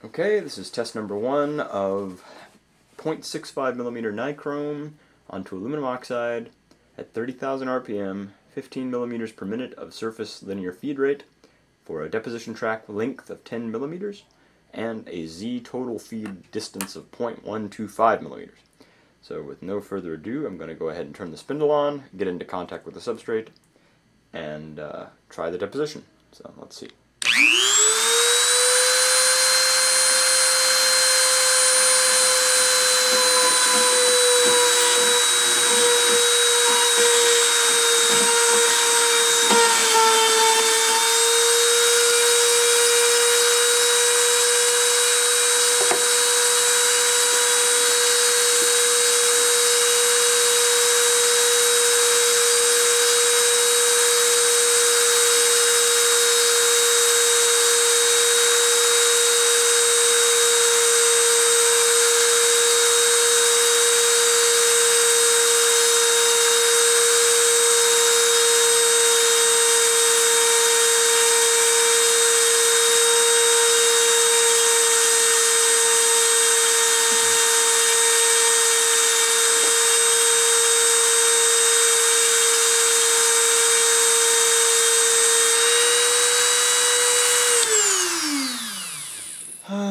Okay, this is test number 1 of 0.65mm nichrome onto aluminum oxide at 30,000 RPM, 15 millimeters per minute of surface linear feed rate for a deposition track length of 10 millimeters and a Z total feed distance of 0.125 millimeters. So with no further ado, I'm going to go ahead and turn the spindle on, get into contact with the substrate, and try the deposition. So let's see.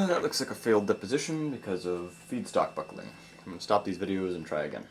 That looks like a failed deposition because of feedstock buckling. I'm going to stop these videos and try again.